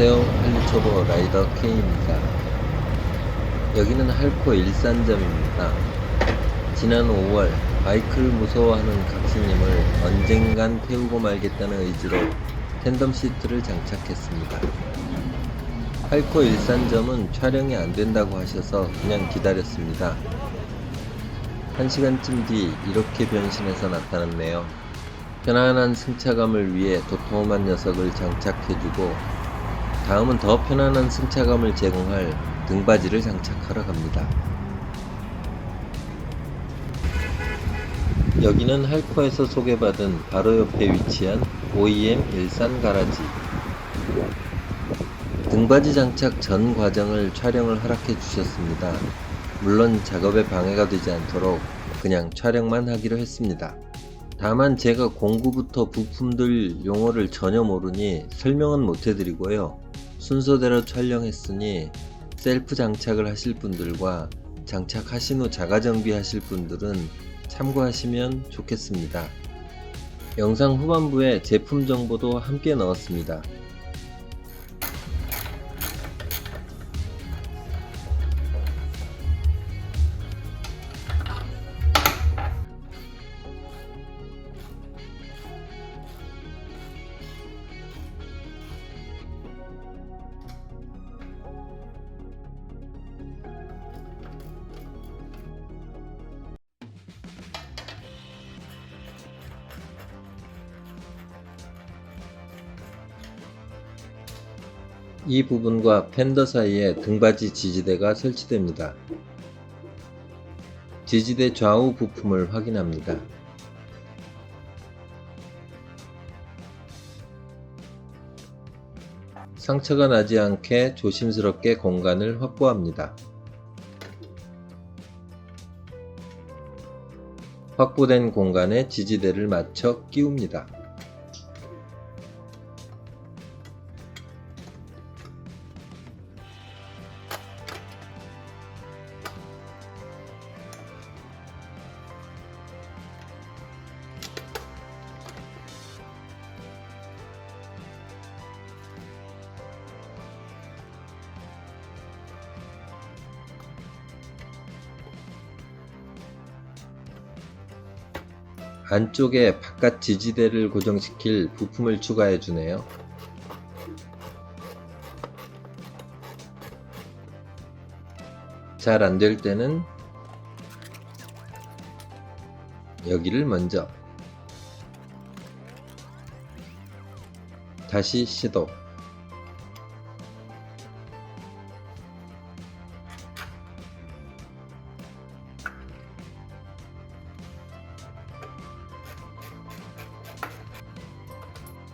안녕하세요. 할리초보 라이더 K입니다. 여기는 할코 일산점입니다. 지난 5월 바이크를 무서워하는 각시님을 언젠간 태우고 말겠다는 의지로 텐덤 시트를 장착했습니다. 할코 일산점은 촬영이 안된다고 하셔서 그냥 기다렸습니다. 1시간쯤 뒤 이렇게 변신해서 나타났네요. 편안한 승차감을 위해 도톰한 녀석을 장착해주고 다음은 더 편안한 승차감을 제공할 등받이를 장착하러 갑니다. 여기는 할코에서 소개받은 바로 옆에 위치한 OEM 일산 가라지. 등받이 장착 전 과정을 촬영을 허락해 주셨습니다. 물론 작업에 방해가 되지 않도록 그냥 촬영만 하기로 했습니다. 다만 제가 공구부터 부품들 용어를 전혀 모르니 설명은 못 해드리고요. 순서대로 촬영했으니 셀프 장착을 하실 분들과 장착하신 후 자가 정비하실 분들은 참고하시면 좋겠습니다. 영상 후반부에 제품 정보도 함께 넣었습니다. 이 부분과 팬더 사이에 등받이 지지대가 설치됩니다. 지지대 좌우 부품을 확인합니다. 상처가 나지 않게 조심스럽게 공간을 확보합니다. 확보된 공간에 지지대를 맞춰 끼웁니다. 안쪽에 바깥 지지대를 고정시킬 부품을 추가해 주네요. 잘 안될 때는 여기를 먼저 다시 시도.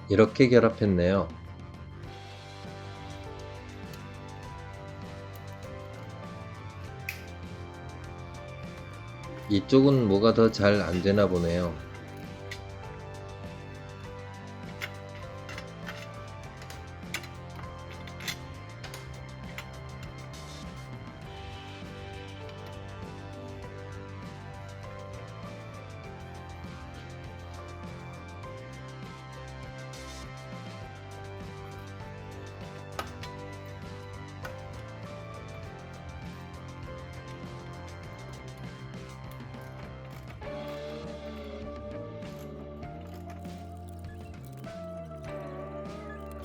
이렇게 결합했네요. 이쪽은 뭐가 더 잘 안되나 보네요.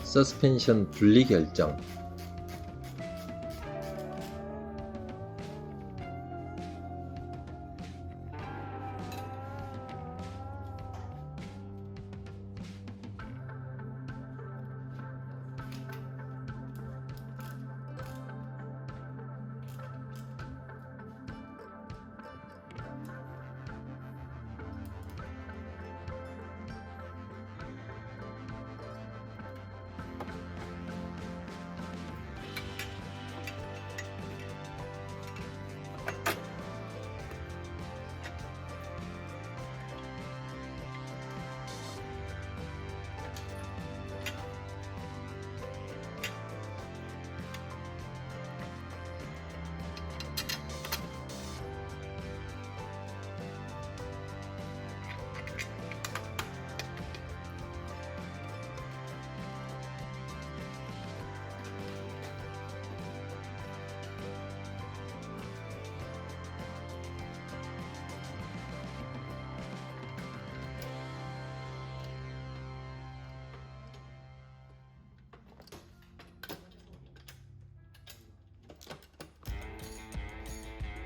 서스펜션 분리 결정.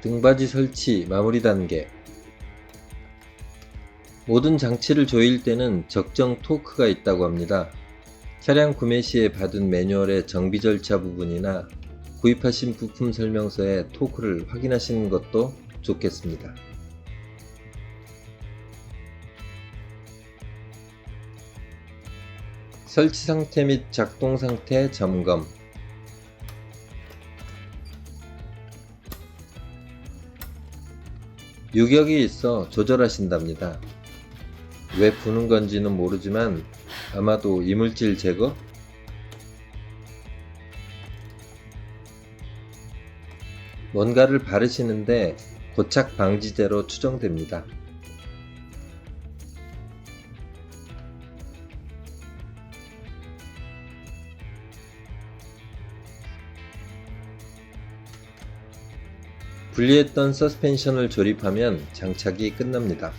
등받이 설치 마무리 단계. 모든 장치를 조일 때는 적정 토크가 있다고 합니다. 차량 구매 시에 받은 매뉴얼의 정비 절차 부분이나 구입하신 부품 설명서의 토크를 확인하시는 것도 좋겠습니다. 설치 상태 및 작동 상태 점검. 유격이 있어 조절하신답니다. 왜 부는 건지는 모르지만 아마도 이물질 제거? 뭔가를 바르시는데 고착 방지제로 추정됩니다. 분리했던 서스펜션을 조립하면 장착이 끝납니다.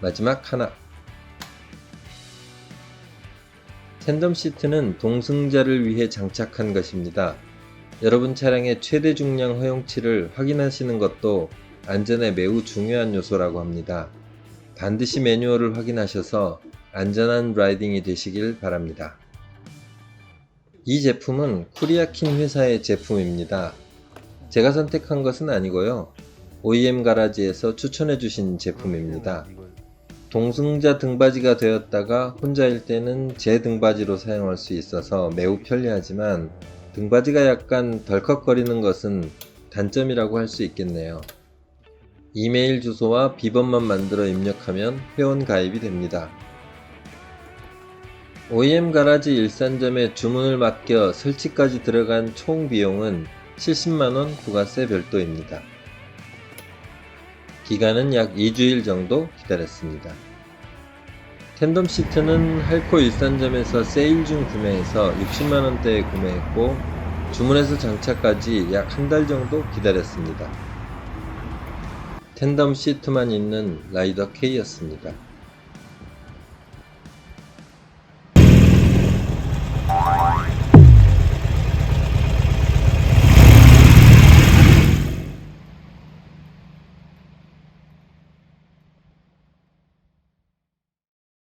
마지막 하나. 텐덤 시트는 동승자를 위해 장착한 것입니다. 여러분 차량의 최대 중량 허용치를 확인하시는 것도 안전에 매우 중요한 요소라고 합니다. 반드시 매뉴얼을 확인하셔서 안전한 라이딩이 되시길 바랍니다. 이 제품은 쿠리아킨 회사의 제품입니다. 제가 선택한 것은 아니고요. OEM 가라지에서 추천해 주신 제품입니다. 동승자 등받이가 되었다가 혼자일 때는 제 등받이로 사용할 수 있어서 매우 편리하지만 등받이가 약간 덜컥거리는 것은 단점이라고 할 수 있겠네요. 이메일 주소와 비번만 만들어 입력하면 회원 가입이 됩니다. OEM 가라지 일산점에 주문을 맡겨 설치까지 들어간 총 비용은 70만원 부가세 별도입니다. 기간은 약 2주일 정도 기다렸습니다. 텐덤 시트는 할코 일산점에서 세일 중 구매해서 60만원대에 구매했고 주문해서 장착까지 약 한 달 정도 기다렸습니다. 텐덤 시트만 있는 라이더 K였습니다.